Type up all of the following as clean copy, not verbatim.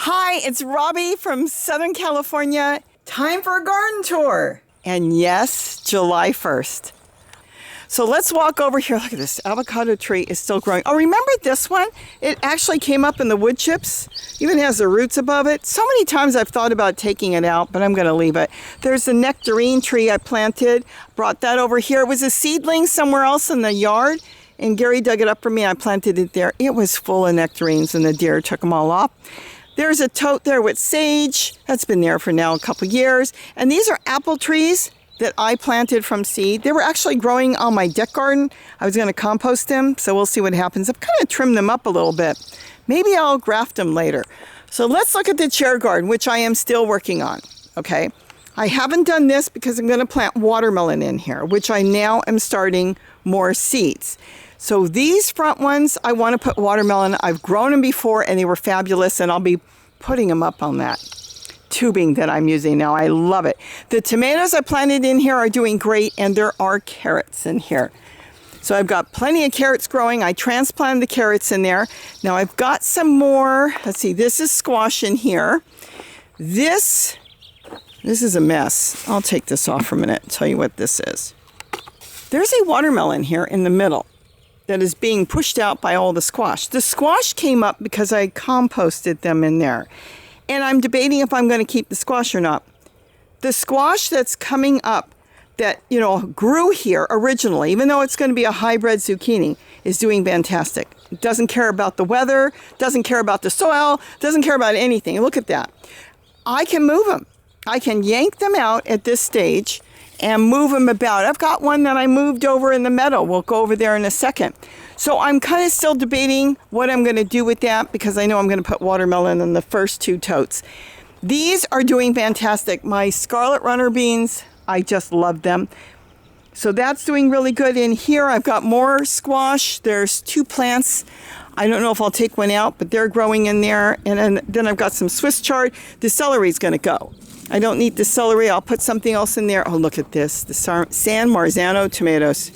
Hi, it's Robbie from Southern California. Time for a garden tour. And yes, July 1st. So let's walk over here. Look at this. Avocado tree is still growing. Oh, remember this one? It actually came up in the wood chips. Even has the roots above it. So many times I've thought about taking it out, but I'm going to leave it. There's the Nectarine tree I planted. Brought that over here. It was a seedling somewhere else in the yard. And Gary dug it up for me. I planted it there. It was full of nectarines and the deer took them all off. There's a tote there with sage. That's been there for now a couple years. And these are apple trees that I planted from seed. They were actually growing on my deck garden. I was going to compost them, so we'll see what happens. I've kind of trimmed them up a little bit. Maybe I'll graft them later. So let's look at the chair garden, which I am still working on, okay? I haven't done this because I'm going to plant watermelon in here, which I now am starting more seeds. So these front ones, I want to put watermelon. I've grown them before and they were fabulous, and I'll be putting them up on that tubing that I'm using now. I love it. The tomatoes I planted in here are doing great, and there are carrots in here. So I've got plenty of carrots growing. I transplanted the carrots in there. Now I've got some more. Let's see, this is squash in here. This is a mess. I'll take this off for a minute and tell you what this is. There's a watermelon here in the middle that is being pushed out by all the squash. The squash came up because I composted them in there. And I'm debating if I'm going to keep the squash or not. The squash that's coming up that, grew here originally, even though it's going to be a hybrid zucchini, is doing fantastic. It doesn't care about the weather, doesn't care about the soil, doesn't care about anything. Look at that. I can move them. I can yank them out at this stage and move them about. I've got one that I moved over in the meadow. We'll go over there in a second. So I'm kind of still debating what I'm going to do with that, because I know I'm going to put watermelon in the first two totes. These are doing fantastic. My scarlet runner beans, I just love them. So that's doing really good. In here, I've got more squash. There's two plants. I don't know if I'll take one out, but they're growing in there. And then I've got some Swiss chard. The celery is going to go. I don't need the celery. I'll put something else in there. Oh, look at this. The San Marzano tomatoes.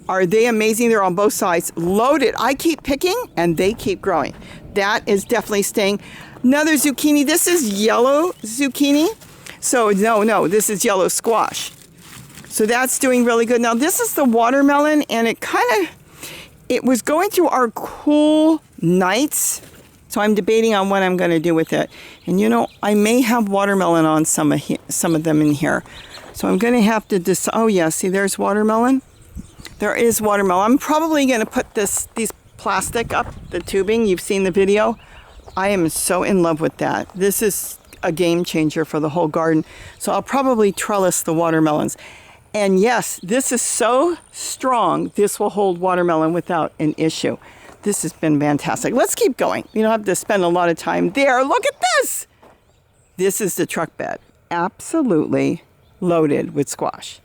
Are they amazing? They're on both sides. Loaded. I keep picking and they keep growing. That is definitely staying. Another zucchini. This is yellow zucchini. So no, this is yellow squash. So that's doing really good. Now this is the watermelon, and it was going through our cool nights. So I'm debating on what I'm going to do with it. And I may have watermelon on some of them in here. So I'm going to have to decide. Oh yeah, see, there's watermelon. There is watermelon. I'm probably going to put these plastic up, the tubing. You've seen the video. I am so in love with that. This is a game changer for the whole garden. So I'll probably trellis the watermelons. And yes, this is so strong. This will hold watermelon without an issue. This has been fantastic. Let's keep going. You don't have to spend a lot of time there. Look at this. This is the truck bed. Absolutely loaded with squash.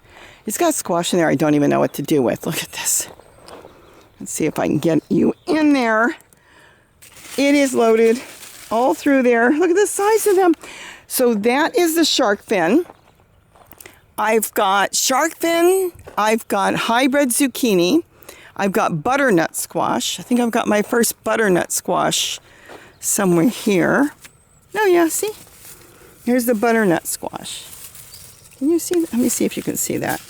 It's got squash in there I don't even know what to do with. Look at this. Let's see if I can get you in there. It is loaded all through there. Look at the size of them. So that is the shark fin. I've got shark fin. I've got hybrid zucchini. I've got butternut squash. I think I've got my first butternut squash somewhere here. Oh yeah, see? Here's the butternut squash. Can you see? Let me see if you can see that.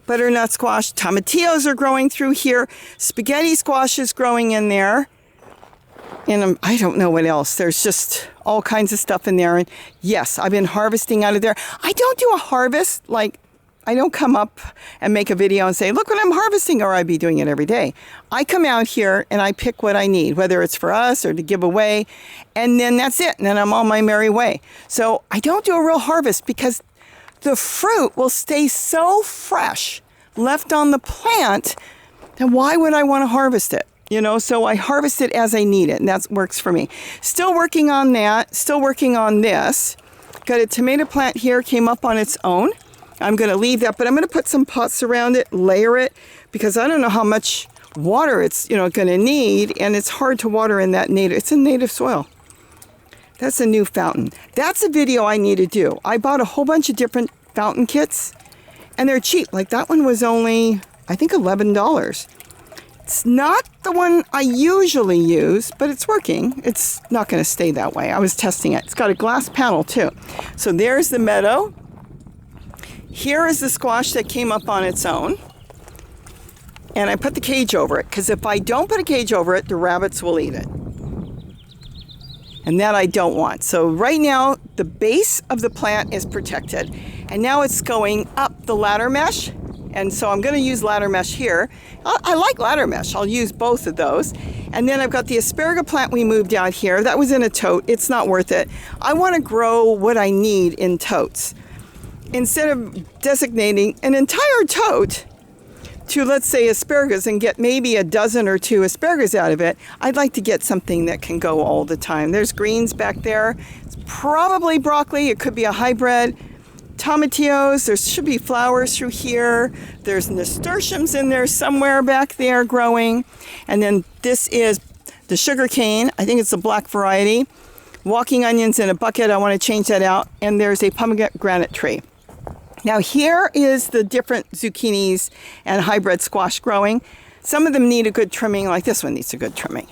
Butternut squash. Tomatillos are growing through here. Spaghetti squash is growing in there. And I don't know what else. There's just all kinds of stuff in there. And yes, I've been harvesting out of there. I don't do a harvest. I don't come up and make a video and say, look what I'm harvesting, or I'd be doing it every day. I come out here and I pick what I need, whether it's for us or to give away. And then that's it. And then I'm on my merry way. So I don't do a real harvest because the fruit will stay so fresh left on the plant. Then why would I want to harvest it? So I harvest it as I need it, and that works for me. Still working on that. Still working on this. Got a tomato plant here, came up on its own. I'm going to leave that, but I'm going to put some pots around it, layer it, because I don't know how much water it's going to need, and it's hard to water in that native. It's a native soil. That's a new fountain. That's a video I need to do. I bought a whole bunch of different fountain kits, and they're cheap. Like that one was only, I think, $11. It's not the one I usually use, but it's working. It's not going to stay that way. I was testing it. It's got a glass panel too. So there's the meadow. Here is the squash that came up on its own. And I put the cage over it, because if I don't put a cage over it, the rabbits will eat it. And that I don't want. So right now, the base of the plant is protected. And now it's going up the ladder mesh. And so I'm going to use ladder mesh here. I like ladder mesh. I'll use both of those. And then I've got the asparagus plant we moved out here. That was in a tote. It's not worth it. I want to grow what I need in totes. Instead of designating an entire tote to, let's say, asparagus and get maybe a dozen or two asparagus out of it, I'd like to get something that can go all the time. There's greens back there. It's probably broccoli. It could be a hybrid. Tomatoes. There should be flowers through here. There's nasturtiums in there somewhere back there growing. And then this is the sugar cane. I think it's the black variety. Walking onions in a bucket. I want to change that out. And there's a pomegranate tree. Now here is the different zucchinis and hybrid squash growing. Some of them need a good trimming, like this one needs a good trimming.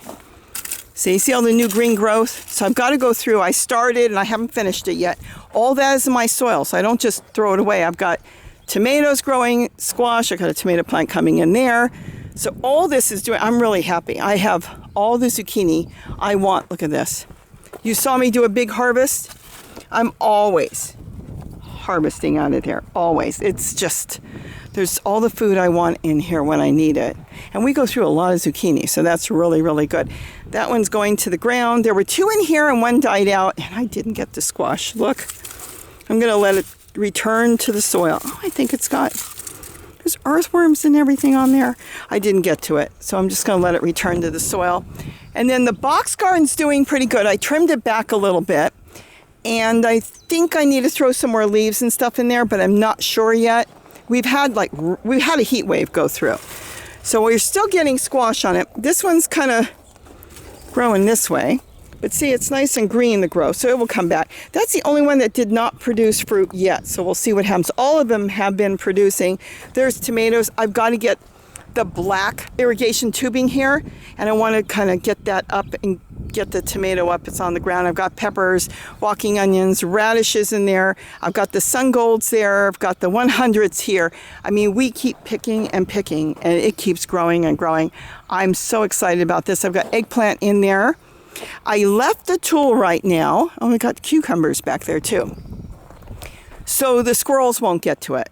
So you see all the new green growth? So I've got to go through. I started and I haven't finished it yet. All that is in my soil, so I don't just throw it away. I've got tomatoes growing, squash. I've got a tomato plant coming in there. So all this is doing, I'm really happy. I have all the zucchini I want. Look at this. You saw me do a big harvest. I'm always harvesting out of there, always. It's just, there's all the food I want in here when I need it. And we go through a lot of zucchini, so that's really, really good. That one's going to the ground. There were two in here and one died out, and I didn't get the squash. Look, I'm going to let it return to the soil. Oh, I think it's got, there's earthworms and everything on there. I didn't get to it, so I'm just going to let it return to the soil. And then the box garden's doing pretty good. I trimmed it back a little bit. And I think I need to throw some more leaves and stuff in there, but I'm not sure yet. We've had a heat wave go through. So we're still getting squash on it. This one's kind of growing this way. But see, it's nice and green, the growth, so it will come back. That's the only one that did not produce fruit yet. So we'll see what happens. All of them have been producing. There's tomatoes. I've got to get the black irrigation tubing here, and I want to kind of get that up and get the tomato up. It's on the ground. I've got peppers, walking onions, radishes in there. I've got the sun golds there. I've got the 100s here. I mean, we keep picking and picking, and it keeps growing and growing. I'm so excited about this. I've got eggplant in there. I left the Tulle right now. Oh, I got cucumbers back there too. So the squirrels won't get to it.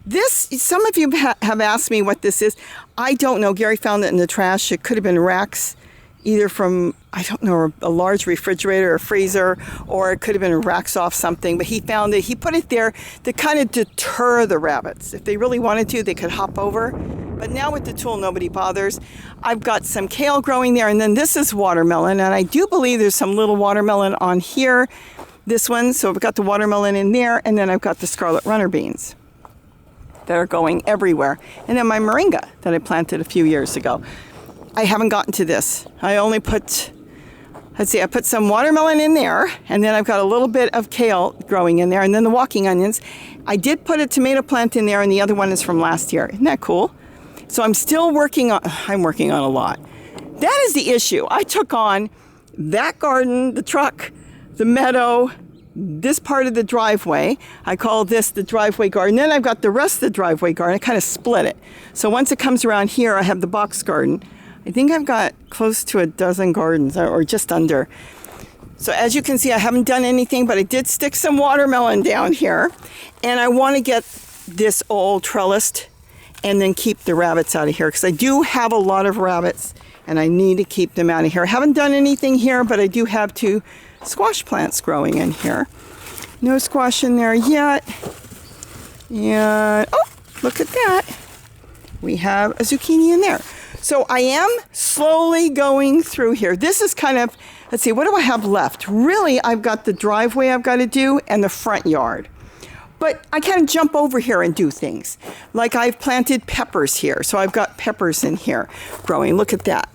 This, some of you have asked me what this is. I don't know. Gary found it in the trash. It could have been racks, either from, I don't know, a large refrigerator or freezer, or it could have been racks off something. But he found it. He put it there to kind of deter the rabbits. If they really wanted to, they could hop over. But now with the Tulle, nobody bothers. I've got some kale growing there, and then this is watermelon. And I do believe there's some little watermelon on here. This one, so I've got the watermelon in there, and then I've got the scarlet runner beans that are going everywhere. And then my moringa that I planted a few years ago. I haven't gotten to this. I only put, let's see, I put some watermelon in there, and then I've got a little bit of kale growing in there, and then the walking onions. I did put a tomato plant in there, and the other one is from last year. Isn't that cool? So I'm working on a lot. That is the issue. I took on that garden, the truck, the meadow, this part of the driveway. I call this the driveway garden. Then I've got the rest of the driveway garden. I kind of split it. So once it comes around here, I have the box garden. I think I've got close to a dozen gardens, or just under. So as you can see, I haven't done anything, but I did stick some watermelon down here. And I want to get this all trellised and then keep the rabbits out of here, because I do have a lot of rabbits and I need to keep them out of here. I haven't done anything here, but I do have 2 squash plants growing in here. No squash in there yet. And, oh, look at that. We have a zucchini in there. So I am slowly going through here. This is kind of, let's see, what do I have left? Really, I've got the driveway I've got to do and the front yard. But I kind of jump over here and do things. Like I've planted peppers here. So I've got peppers in here growing. Look at that.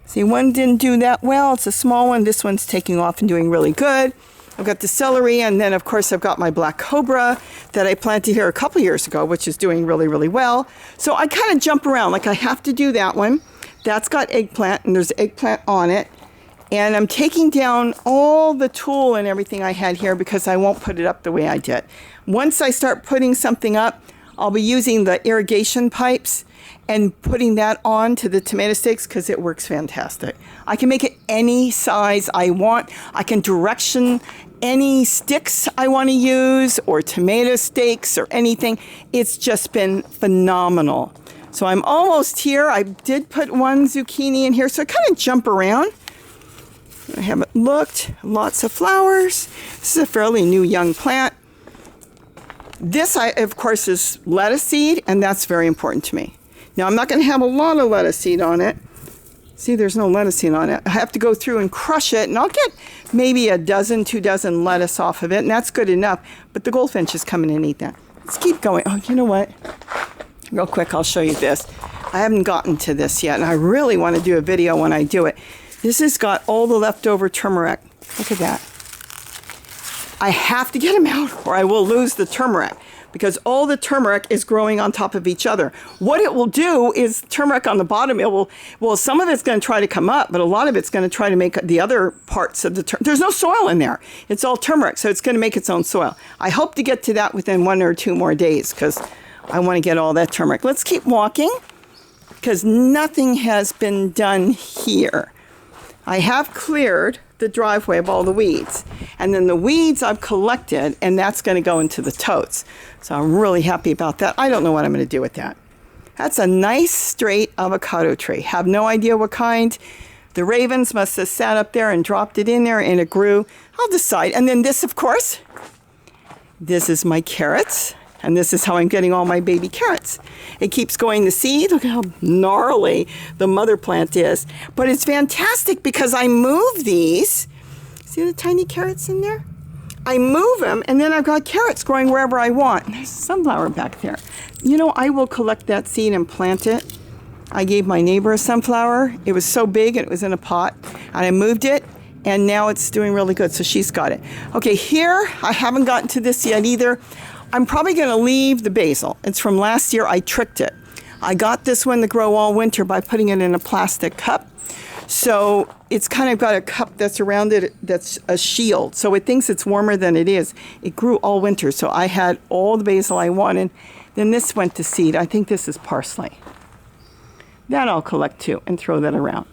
See, one didn't do that well. It's a small one. This one's taking off and doing really good. I've got the celery, and then of course I've got my black cobra that I planted here a couple years ago, which is doing really, really well. So I kind of jump around, like I have to do that one. That's got eggplant, and there's eggplant on it. And I'm taking down all the tulle and everything I had here because I won't put it up the way I did. Once I start putting something up, I'll be using the irrigation pipes and putting that on to the tomato stakes because it works fantastic. I can make it any size I want. I can direction any sticks I want to use or tomato stakes or anything. It's just been phenomenal. So I'm almost here. I did put one zucchini in here, so I kind of jump around. I haven't looked. Lots of flowers. This is a fairly new young plant. This, of course, is lettuce seed, and that's very important to me. Now, I'm not going to have a lot of lettuce seed on it. See, there's no lettuce seed on it. I have to go through and crush it, and I'll get maybe a dozen, 2 dozen lettuce off of it, and that's good enough. But the goldfinch is coming and eat that. Let's keep going. Oh, you know what? Real quick, I'll show you this. I haven't gotten to this yet, and I really want to do a video when I do it. This has got all the leftover turmeric. Look at that. I have to get them out or I will lose the turmeric because all the turmeric is growing on top of each other. What it will do is turmeric on the bottom, well, some of it's going to try to come up, but a lot of it's going to try to make the other parts of the turmeric. There's no soil in there. It's all turmeric, so it's going to make its own soil. I hope to get to that within 1 or 2 more days because I want to get all that turmeric. Let's keep walking because nothing has been done here. I have cleared the driveway of all the weeds. And then the weeds I've collected, and that's going to go into the totes. So I'm really happy about that. I don't know what I'm going to do with that. That's a nice straight avocado tree. Have no idea what kind. The ravens must have sat up there and dropped it in there and it grew. I'll decide. And then this, of course, this is my carrots. And this is how I'm getting all my baby carrots. It keeps going to seed. Look how gnarly the mother plant is. But it's fantastic because I move these. See the tiny carrots in there? I move them, and then I've got carrots growing wherever I want. There's a sunflower back there. You know, I will collect that seed and plant it. I gave my neighbor a sunflower. It was so big, and it was in a pot. And I moved it, and now it's doing really good, so she's got it. Okay, here, I haven't gotten to this yet either. I'm probably going to leave the basil. It's from last year. I tricked it. I got this one to grow all winter by putting it in a plastic cup. So it's kind of got a cup that's around it that's a shield. So it thinks it's warmer than it is. It grew all winter. So I had all the basil I wanted. Then this went to seed. I think this is parsley. That I'll collect too and throw that around.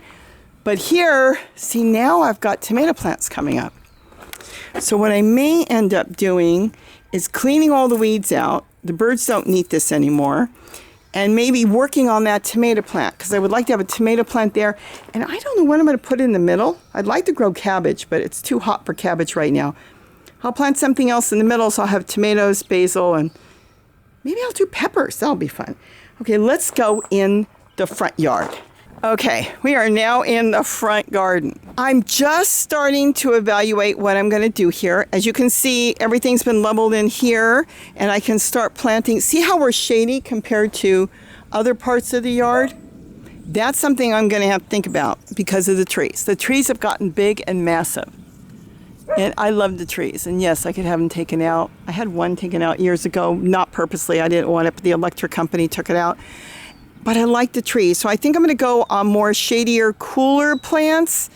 But here, see, now I've got tomato plants coming up. So what I may end up doing is cleaning all the weeds out. The birds don't need this anymore. And maybe working on that tomato plant because I would like to have a tomato plant there. And I don't know what I'm going to put in the middle. I'd like to grow cabbage, but it's too hot for cabbage right now. I'll plant something else in the middle, so I'll have tomatoes, basil, and maybe I'll do peppers. That'll be fun. Okay, let's go in the front yard. Okay, we are now in the front garden. I'm just starting to evaluate what I'm going to do here. As you can see, everything's been leveled in here, and I can start planting. See how we're shady compared to other parts of the yard? That's something I'm going to have to think about because of the trees. The trees have gotten big and massive, and I love the trees. And yes, I could have them taken out. I had one taken out years ago, not purposely. I didn't want it, but the electric company took it out. But I like the trees, so I think I'm going to go on more shadier, cooler plants.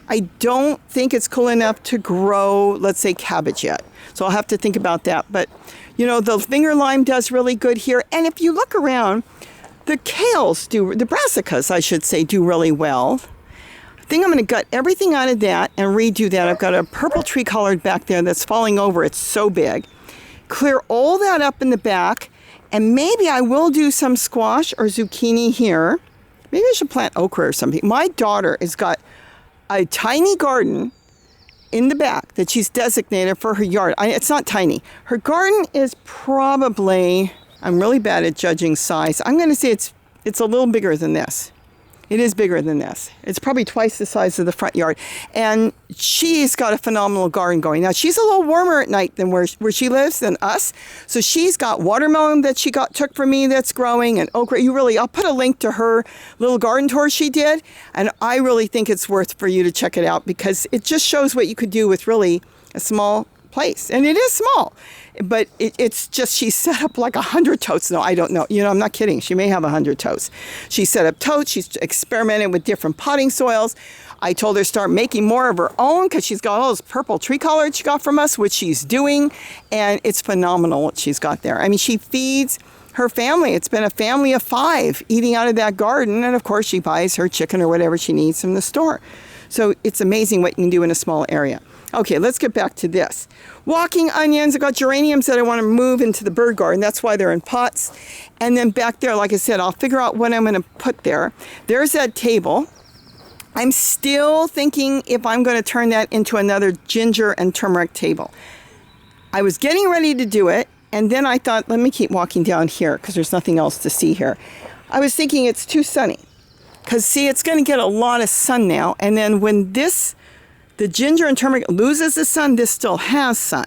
I don't think it's cool enough to grow, let's say, cabbage yet. So I'll have to think about that. But, you know, the finger lime does really good here. And if you look around, the kales the brassicas, I should say, do really well. I think I'm going to gut everything out of that and redo that. I've got a purple tree collard back there that's falling over. It's so big. Clear all that up in the back. And maybe I will do some squash or zucchini here. Maybe I should plant okra or something. My daughter has got a tiny garden in the back that she's designated for her yard. It's not tiny. Her garden is probably, I'm really bad at judging size. I'm going to say it's a little bigger than this. It is bigger than this. It's probably twice the size of the front yard. And she's got a phenomenal garden going. Now, she's a little warmer at night than where she lives than us. So she's got watermelon that she took from me that's growing and okra. I'll put a link to her little garden tour she did. And I really think it's worth for you to check it out because it just shows what you could do with really a small place. And it is small, but it's just, she set up like 100 totes. No, I don't know. I'm not kidding. She may have 100 totes. She set up totes. She's experimented with different potting soils. I told her to start making more of her own because she's got all those purple tree collards she got from us, which she's doing. And it's phenomenal what she's got there. I mean, she feeds her family. It's been a family of 5 eating out of that garden. And of course, she buys her chicken or whatever she needs from the store. So it's amazing what you can do in a small area. Okay, let's get back to this. Walking onions. I got geraniums that I want to move into the bird garden. That's why they're in pots. And then back there, like I said, I'll figure out what I'm going to put there. There's that table. I'm still thinking if I'm going to turn that into another ginger and turmeric table. I was getting ready to do it, and then I thought, let me keep walking down here because there's nothing else to see here. I was thinking it's too sunny because, see, it's going to get a lot of sun now, and then when the ginger and turmeric loses the sun, this still has sun.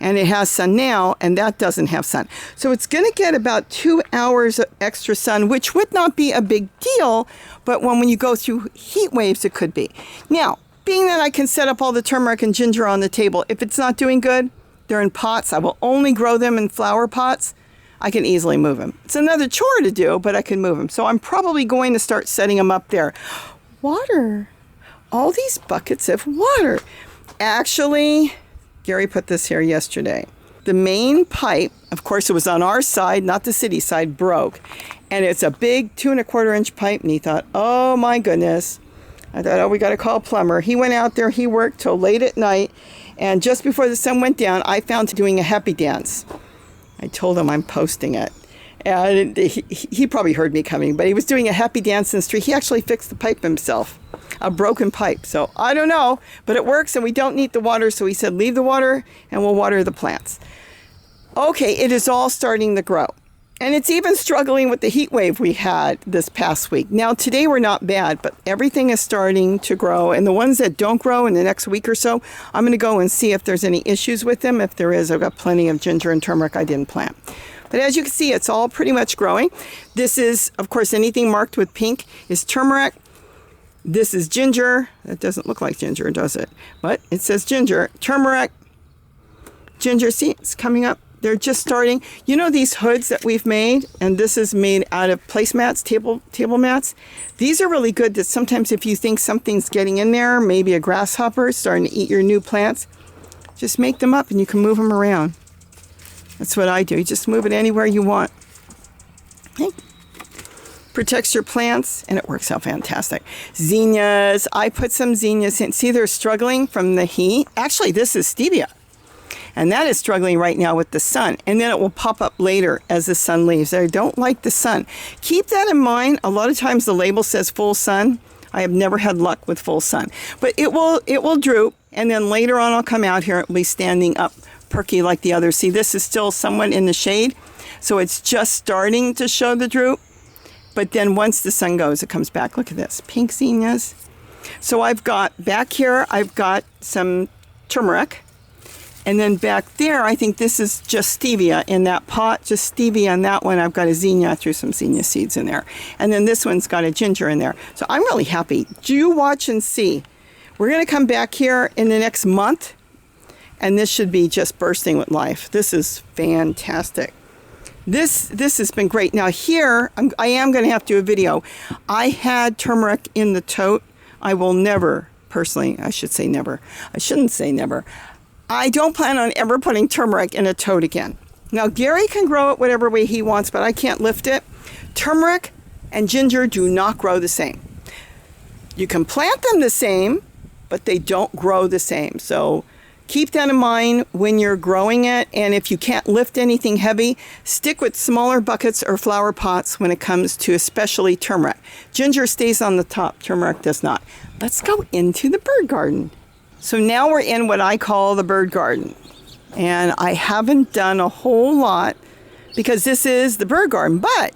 And it has sun now, and that doesn't have sun. So it's going to get about 2 hours of extra sun, which would not be a big deal, but when you go through heat waves, it could be. Now, being that I can set up all the turmeric and ginger on the table, if it's not doing good, they're in pots. I will only grow them in flower pots. I can easily move them. It's another chore to do, but I can move them. So I'm probably going to start setting them up there. Water. All these buckets of water. Actually, Gary put this here yesterday. The main pipe, of course it was on our side, not the city side, broke. And it's a big 2¼ inch pipe. And he thought, oh my goodness. I thought, oh, we got to call a plumber. He went out there, he worked till late at night. And just before the sun went down, I found him doing a happy dance. I told him I'm posting it. And he probably heard me coming, but he was doing a happy dance in the street. He actually fixed the pipe himself, a broken pipe. So I don't know, but it works and we don't need the water. So he said, leave the water and we'll water the plants. Okay, it is all starting to grow. And it's even struggling with the heat wave we had this past week. Now, today we're not bad, but everything is starting to grow. And the ones that don't grow in the next week or so, I'm going to go and see if there's any issues with them. If there is, I've got plenty of ginger and turmeric I didn't plant. But as you can see, it's all pretty much growing. This is, of course, anything marked with pink is turmeric. This is ginger. That doesn't look like ginger, does it? But it says ginger. Turmeric, ginger. See, it's coming up. They're just starting. You know these hoods that we've made? And this is made out of placemats, table mats. These are really good that sometimes if you think something's getting in there, maybe a grasshopper starting to eat your new plants, just make them up and you can move them around. That's what I do. You just move it anywhere you want. Okay. Protects your plants, and it works out fantastic. Zinnias. I put some zinnias in. See, they're struggling from the heat. Actually, this is stevia. And that is struggling right now with the sun. And then it will pop up later as the sun leaves. I don't like the sun. Keep that in mind. A lot of times the label says full sun. I have never had luck with full sun. But it will droop, and then later on I'll come out here and it'll be standing up perky like the others. See, this is still somewhat in the shade, so it's just starting to show the droop. But then once the sun goes, it comes back. Look at this, pink zinnias. So I've got back here, I've got some turmeric. And then back there, I think this is just stevia in that pot, just stevia in that one. I've got a zinnia. I threw some zinnia seeds in there. And then this one's got a ginger in there. So I'm really happy. Do watch and see. We're going to come back here in the next month, and this should be just bursting with life. This is fantastic. This has been great. Now here, I am going to have to do a video. I had turmeric in the tote. I will never, personally, I should say never. I shouldn't say never. I don't plan on ever putting turmeric in a tote again. Now, Gary can grow it whatever way he wants, but I can't lift it. Turmeric and ginger do not grow the same. You can plant them the same, but they don't grow the same. So keep that in mind when you're growing it. And if you can't lift anything heavy, stick with smaller buckets or flower pots when it comes to especially turmeric. Ginger stays on the top, turmeric does not. Let's go into the bird garden. So now we're in what I call the bird garden. And I haven't done a whole lot because this is the bird garden. But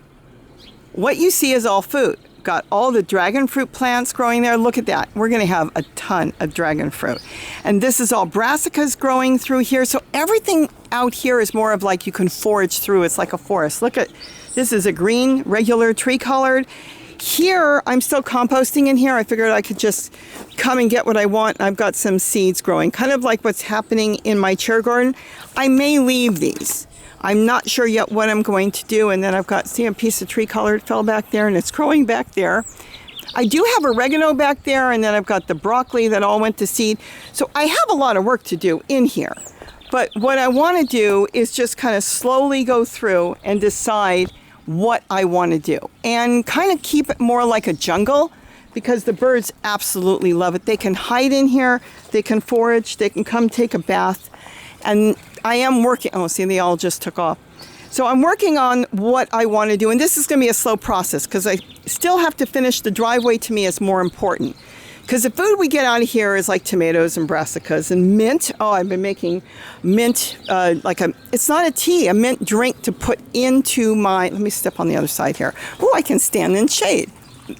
what you see is all food. Got all the dragon fruit plants growing there. Look at that. We're going to have a ton of dragon fruit. And this is all brassicas growing through here. So everything out here is more of like you can forage through. It's like a forest. Look at, this is a green, regular tree colored. Here, I'm still composting in here. I figured I could just come and get what I want. I've got some seeds growing, kind of like what's happening in my chair garden. I may leave these. I'm not sure yet what I'm going to do. And then I've got, see, a piece of tree color fell back there, and it's growing back there. I do have oregano back there, and then I've got the broccoli that all went to seed. So I have a lot of work to do in here. But what I want to do is just kind of slowly go through and decide what I want to do. And kind of keep it more like a jungle, because the birds absolutely love it. They can hide in here, they can forage, they can come take a bath. And I am working, oh, see, they all just took off. So I'm working on what I want to do, and this is going to be a slow process because I still have to finish the driveway. To me is more important, because the food we get out of here is like tomatoes and brassicas and mint. Oh, I've been making mint, it's not a tea, a mint drink to put into my, let me step on the other side here. Oh, I can stand in shade.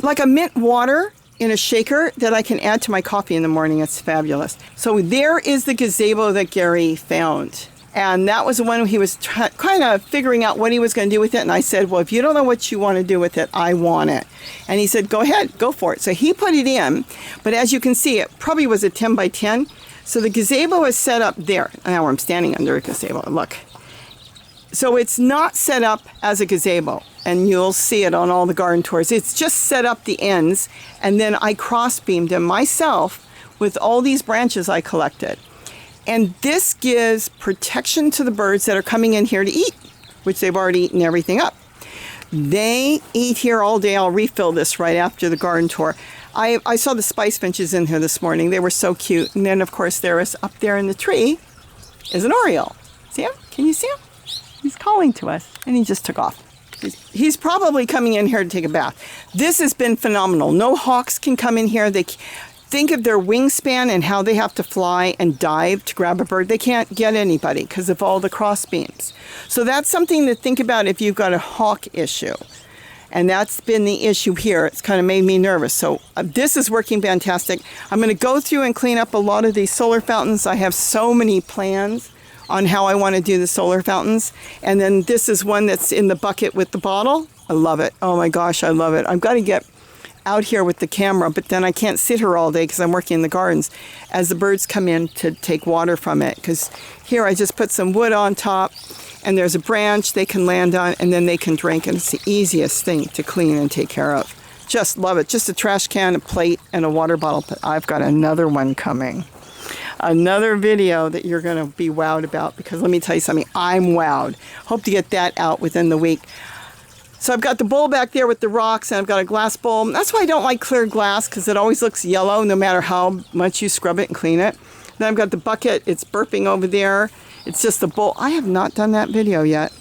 Like a mint water in a shaker that I can add to my coffee in the morning. It's fabulous. So there is the gazebo that Gary found. And that was the one he was kind of figuring out what he was going to do with it. And I said, well, if you don't know what you want to do with it, I want it. And he said, go ahead, go for it. So he put it in. But as you can see, it probably was a 10 by 10. So the gazebo is set up there. Now I'm standing under a gazebo. Look. So it's not set up as a gazebo. And you'll see it on all the garden tours. It's just set up the ends. And then I cross-beamed them myself with all these branches I collected. And this gives protection to the birds that are coming in here to eat, which they've already eaten everything up. They eat here all day. I'll refill this right after the garden tour. I saw the spice finches in here this morning. They were so cute. And then, of course, there is up there in the tree is an oriole. See him? Can you see him? He's calling to us, and he just took off. He's probably coming in here to take a bath. This has been phenomenal. No hawks can come in here. They think of their wingspan and how they have to fly and dive to grab a bird. They can't get anybody because of all the cross beams. So that's something to think about if you've got a hawk issue. And that's been the issue here. It's kind of made me nervous. So this is working fantastic. I'm going to go through and clean up a lot of these solar fountains. I have so many plans on how I want to do the solar fountains. And then this is one that's in the bucket with the bottle. I love it. Oh my gosh, I love it. I've got to get out here with the camera, but then I can't sit here all day because I'm working in the gardens as the birds come in to take water from it. Because here I just put some wood on top, and there's a branch they can land on, and then they can drink, and it's the easiest thing to clean and take care of. Just love it. Just a trash can, a plate, and a water bottle. But I've got another one coming. Another video that you're going to be wowed about, because let me tell you something, I'm wowed. Hope to get that out within the week. So I've got the bowl back there with the rocks, and I've got a glass bowl. That's why I don't like clear glass, because it always looks yellow no matter how much you scrub it and clean it. Then I've got the bucket. It's burping over there. It's just a bowl. I have not done that video yet,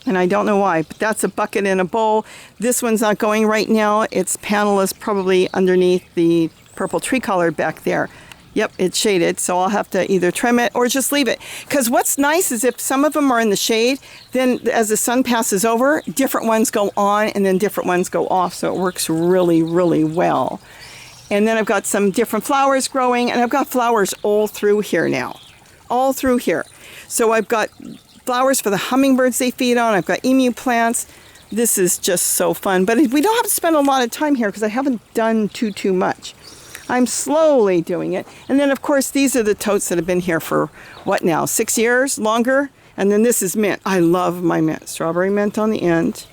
and I don't know why, but that's a bucket and a bowl. This one's not going right now. Its panel is probably underneath the purple tree color back there. Yep, it's shaded, so I'll have to either trim it or just leave it. Because what's nice is if some of them are in the shade, then as the sun passes over, different ones go on and then different ones go off, so it works really, really well. And then I've got some different flowers growing, and I've got flowers all through here now. All through here. So I've got flowers for the hummingbirds they feed on. I've got emu plants. This is just so fun. But we don't have to spend a lot of time here because I haven't done too much. I'm slowly doing it. And then, of course, these are the totes that have been here for, what now, 6 years? Longer? And then this is mint. I love my mint. Strawberry mint on the end.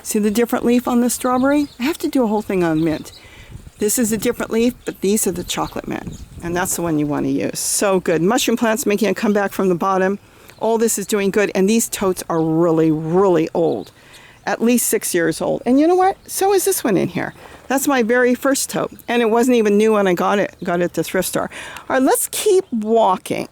See the different leaf on the strawberry? I have to do a whole thing on mint. This is a different leaf, but these are the chocolate mint. And that's the one you want to use. So good. Mushroom plants making a comeback from the bottom. All this is doing good. And these totes are really, really old. At least 6 years old. And you know what? So is this one in here. That's my very first tote. And it wasn't even new when I got it. Got it at the thrift store. All right, let's keep walking.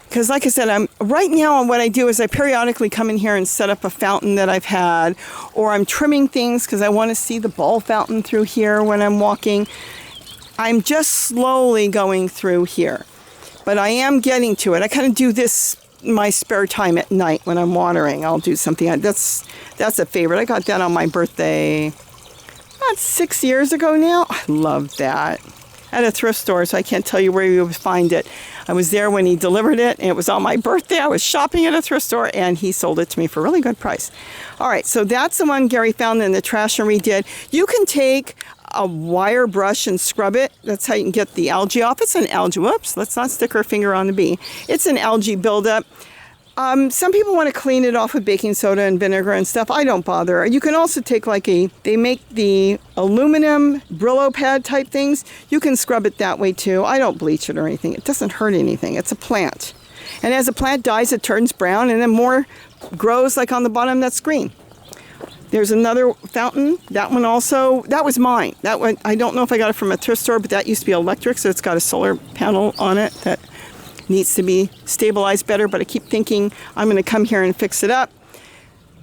Because like I said, right now what I do is I periodically come in here and set up a fountain that I've had. Or I'm trimming things because I want to see the ball fountain through here when I'm walking. I'm just slowly going through here. But I am getting to it. I kind of do this in my spare time at night when I'm watering. I'll do something. That's a favorite. I got that on my birthday. That's 6 years ago now. I love that. at a thrift store, so I can't tell you where you would find it. I was there when he delivered it, and it was on my birthday. I was shopping at a thrift store, and he sold it to me for a really good price. All right, so that's the one Gary found in the trash and redid. You can take a wire brush and scrub it. That's how you can get the algae off. It's an algae, whoops, let's not stick our finger on the bee. It's an algae buildup. Some people want to clean it off with baking soda and vinegar and stuff. I don't bother. You can also take they make the aluminum Brillo pad type things. You can scrub it that way too. I don't bleach it or anything. It doesn't hurt anything. It's a plant. And as a plant dies, it turns brown, and then more grows like on the bottom that's green. There's another fountain. That one also, that was mine. That one, I don't know if I got it from a thrift store, but that used to be electric, so it's got a solar panel on it that needs to be stabilized better, but I keep thinking I'm going to come here and fix it up.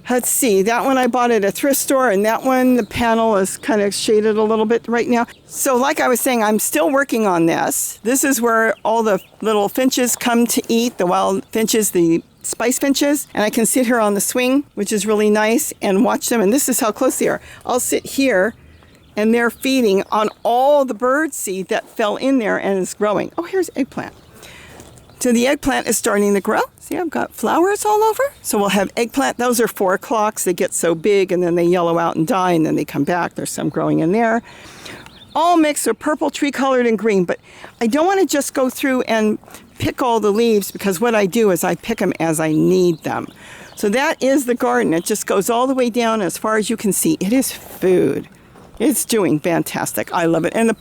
Let's see, that one I bought at a thrift store, and that one, the panel is kind of shaded a little bit right now. So like I was saying, I'm still working on this. This is where all the little finches come to eat, the wild finches, the spice finches, and I can sit here on the swing, which is really nice, and watch them, and this is how close they are. I'll sit here, and they're feeding on all the bird seed that fell in there and is growing. Oh, here's eggplant. So the eggplant is starting to grow. See, I've got flowers all over. So we'll have eggplant. Those are 4 o'clocks. They get so big, and then they yellow out and die, and then they come back. There's some growing in there. All mixed with purple, tree-colored, and green. But I don't want to just go through and pick all the leaves, because what I do is I pick them as I need them. So that is the garden. It just goes all the way down as far as you can see. It is food. It's doing fantastic. I love it. And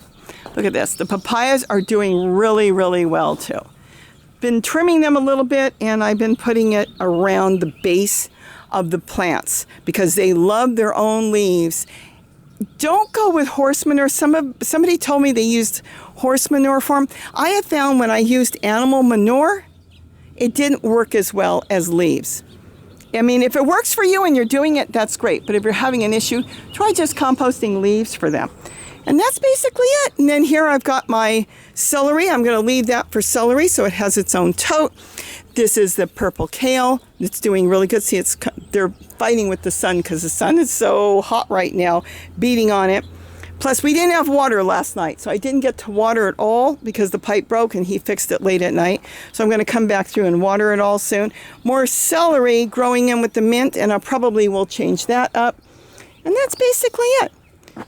look at this. The papayas are doing really, really well, too. Been trimming them a little bit, and I've been putting it around the base of the plants because they love their own leaves. Don't go with horse manure. Somebody told me they used horse manure for them. I have found when I used animal manure, it didn't work as well as leaves. I mean, if it works for you and you're doing it, that's great. But if you're having an issue, try just composting leaves for them. And that's basically it. And then here I've got my celery. I'm going to leave that for celery so it has its own tote. This is the purple kale. It's doing really good. See, they're fighting with the sun because the sun is so hot right now, beating on it. Plus, we didn't have water last night, so I didn't get to water it all because the pipe broke and he fixed it late at night. So I'm going to come back through and water it all soon. More celery growing in with the mint, and I probably will change that up. And that's basically it.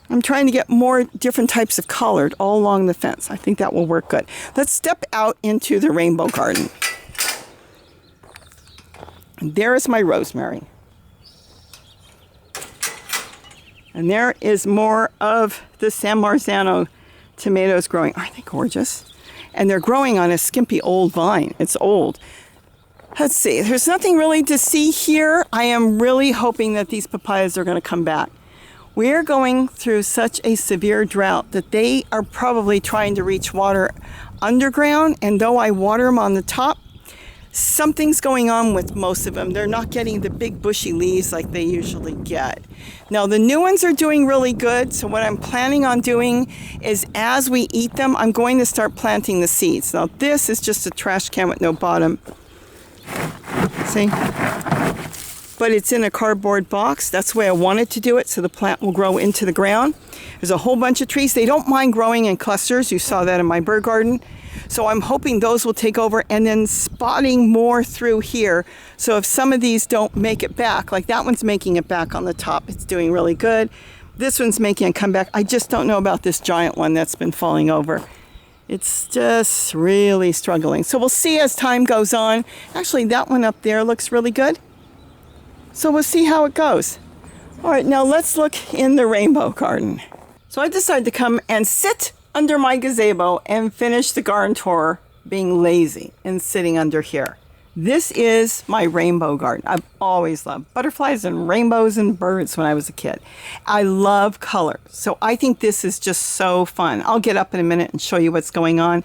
I'm trying to get more different types of colored all along the fence. I think that will work good. Let's step out into the rainbow garden. And there is my rosemary. And there is more of the San Marzano tomatoes growing. Aren't they gorgeous? And they're growing on a skimpy old vine. It's old. Let's see. There's nothing really to see here. I am really hoping that these papayas are going to come back. We're going through such a severe drought that they are probably trying to reach water underground, and though I water them on the top, something's going on with most of them. They're not getting the big bushy leaves like they usually get. Now the new ones are doing really good, so what I'm planning on doing is as we eat them, I'm going to start planting the seeds. Now this is just a trash can with no bottom. See? But it's in a cardboard box. That's the way I wanted to do it, so the plant will grow into the ground. There's a whole bunch of trees. They don't mind growing in clusters. You saw that in my bird garden. So I'm hoping those will take over, and then spotting more through here. So if some of these don't make it back, like that one's making it back on the top, it's doing really good. This one's making a comeback. I just don't know about this giant one that's been falling over. It's just really struggling. So we'll see as time goes on. Actually, that one up there looks really good. So we'll see how it goes. All right, now let's look in the rainbow garden. So I decided to come and sit under my gazebo and finish the garden tour being lazy and sitting under here. This is my rainbow garden. I've always loved butterflies and rainbows and birds when I was a kid. I love color, so I think this is just so fun. I'll get up in a minute and show you what's going on.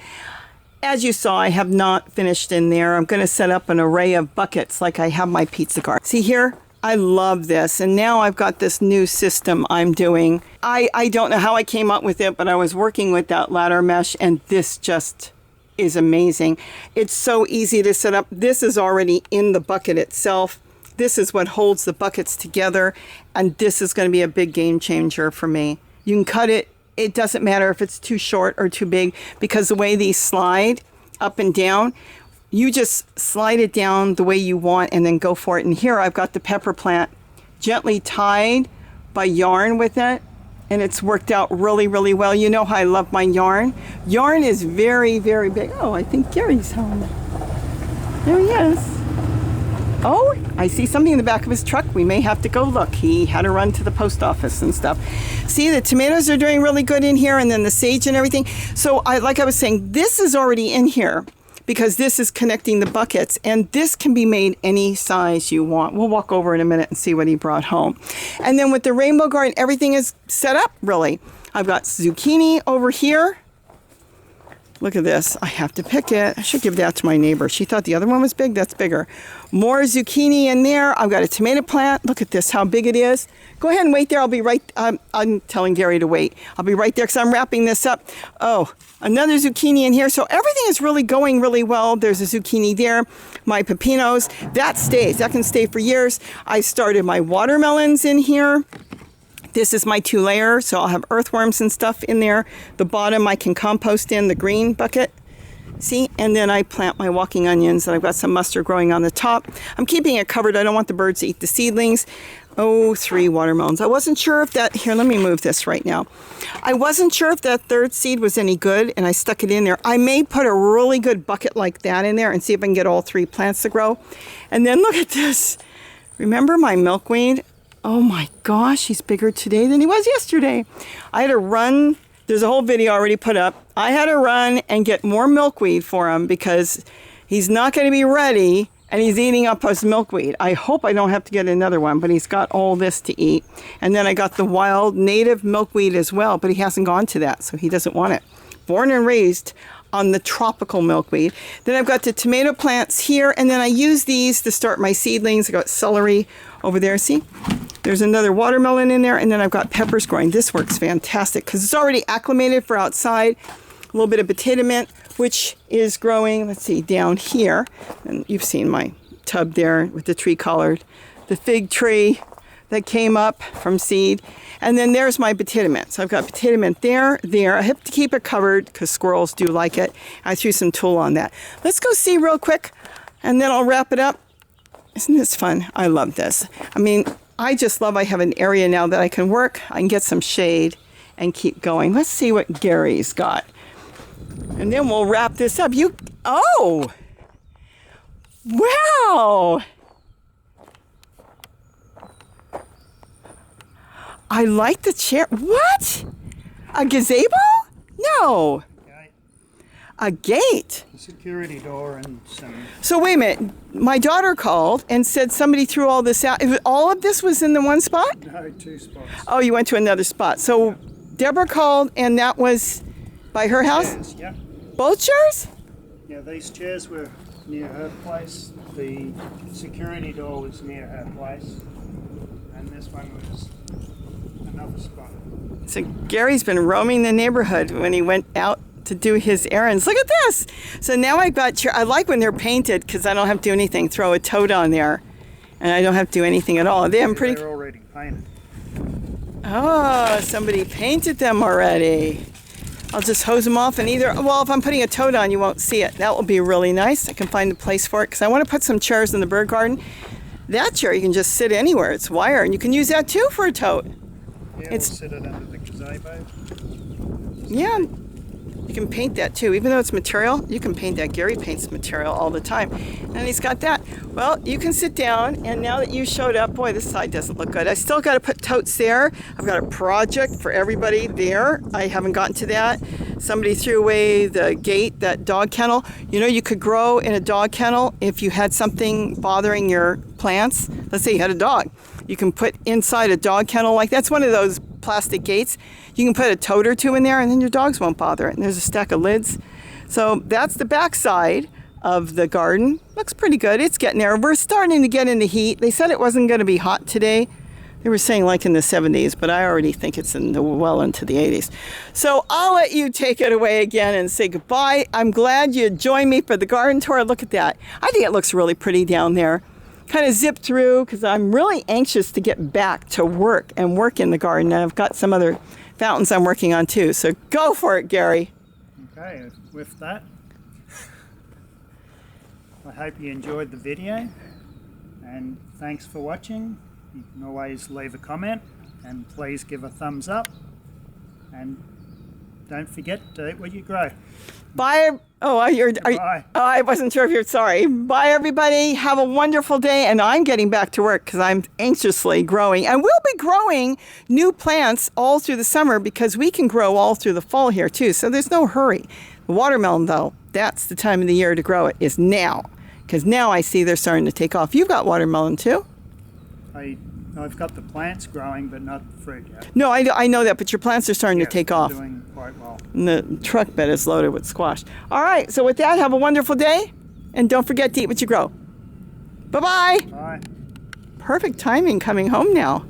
As you saw, I have not finished in there. I'm going to set up an array of buckets like I have my pizza garden. See here? I love this. And now I've got this new system I'm doing. I don't know how I came up with it, but I was working with that ladder mesh, and this just is amazing. It's so easy to set up. This is already in the bucket itself. This is what holds the buckets together, and this is going to be a big game changer for me. You can cut it it doesn't matter if it's too short or too big, because the way these slide up and down, you just slide it down the way you want and then go for it. And here I've got the pepper plant gently tied by yarn with it, and it's worked out really, really well. You know how I love my yarn. Yarn is very, very big. Oh, I think Gary's home. There he is. Oh, I see something in the back of his truck. We may have to go look. He had to run to the post office and stuff. See, the tomatoes are doing really good in here, and then the sage and everything. So like I was saying, this is already in here because this is connecting the buckets, and this can be made any size you want. We'll walk over in a minute and see what he brought home. And then with the rainbow garden, everything is set up really. I've got zucchini over here. Look at this. I have to pick it. I should give that to my neighbor. She thought the other one was big. That's bigger. More zucchini in there. I've got a tomato plant. Look at this, how big it is. Go ahead and wait there. I'll be right. I'm telling Gary to wait. I'll be right there because I'm wrapping this up. Oh, another zucchini in here. So everything is really going really well. There's a zucchini there. My pepinos. That stays. That can stay for years. I started my watermelons in here. This is my 2-layer, so I'll have earthworms and stuff in there. The bottom I can compost in the green bucket. See, and then I plant my walking onions, and I've got some mustard growing on the top. I'm keeping it covered. I don't want the birds to eat the seedlings. Oh, 3 watermelons. I wasn't sure if that, here, let me move this right now. I wasn't sure if that third seed was any good, and I stuck it in there. I may put a really good bucket like that in there and see if I can get all 3 plants to grow. And then look at this. Remember my milkweed? Oh my gosh, he's bigger today than he was yesterday. I had to run. There's a whole video already put up. I had to run and get more milkweed for him because he's not going to be ready and he's eating up his milkweed. I hope I don't have to get another one, but he's got all this to eat. And then I got the wild native milkweed as well, but he hasn't gone to that, so he doesn't want it. Born and raised on the tropical milkweed. Then I've got the tomato plants here, and then I use these to start my seedlings. I got celery over there, see? There's another watermelon in there, and then I've got peppers growing. This works fantastic because it's already acclimated for outside. A little bit of potato mint, which is growing, let's see, down here. And you've seen my tub there with the tree colored. The fig tree that came up from seed. And then there's my potato mint. So I've got potato mint there. I have to keep it covered because squirrels do like it. I threw some Tulle on that. Let's go see real quick, and then I'll wrap it up. Isn't this fun? I love this. I mean, I just love I have an area now that I can work. I can get some shade and keep going. Let's see what Gary's got. And then we'll wrap this up. Oh! Wow! I like the chair. What? A gazebo? No. A gate. A security door and some... So wait a minute. My daughter called and said somebody threw all this out. All of this was in the one spot? No, 2 spots. Oh, you went to another spot. So Deborah called and that was by her house? Chairs, yeah. Both chairs? Yeah, these chairs were near her place. The security door was near her place. And this one was another spot. So Gary's been roaming the neighborhood when he went out to do his errands. Look at this. So now I've got, I like when they're painted because I don't have to do anything. Throw a toad on there and I don't have to do anything at all. They're already painted. Oh, somebody painted them already. I'll just hose them off and well, if I'm putting a toad on, you won't see it. That will be really nice. I can find a place for it because I want to put some chairs in the bird garden. That chair you can just sit anywhere. It's wire and you can use that too for a toad. Yeah, we'll sit it under the gazebo. Yeah. You can paint that too. Even though it's material, you can paint that. Gary paints material all the time. And he's got that. Well, you can sit down, and now that you showed up, boy, this side doesn't look good. I still got to put totes there. I've got a project for everybody there. I haven't gotten to that. Somebody threw away the gate, that dog kennel. You know, you could grow in a dog kennel if you had something bothering your plants. Let's say you had a dog. You can put inside a dog kennel like that's one of those plastic gates. You can put a toad or 2 in there and then your dogs won't bother it. And there's a stack of lids. So that's the back side of the garden. Looks pretty good. It's getting there. We're starting to get into heat. They said it wasn't going to be hot today. They were saying like in the 70s, but I already think it's well into the 80s. So I'll let you take it away again and say goodbye. I'm glad you joined me for the garden tour. Look at that. I think it looks really pretty down there. Kind of zip through because I'm really anxious to get back to work and work in the garden. And I've got some other fountains I'm working on too. So go for it, Gary. Okay, with that, I hope you enjoyed the video, and thanks for watching. You can always leave a comment, and please give a thumbs up, and don't forget to eat what you grow. Bye. Bye. I wasn't sure if you're sorry. Bye, everybody. Have a wonderful day. And I'm getting back to work because I'm anxiously growing. And we'll be growing new plants all through the summer because we can grow all through the fall here too. So there's no hurry. The watermelon, though, that's the time of the year to grow it, is now. Because now I see they're starting to take off. You've got watermelon too? I've got the plants growing, but not the fruit yet. No, I know that, but your plants are starting to take off. Doing quite well. And the truck bed is loaded with squash. All right, so with that, have a wonderful day. And don't forget to eat what you grow. Bye-bye. Bye. Perfect timing coming home now.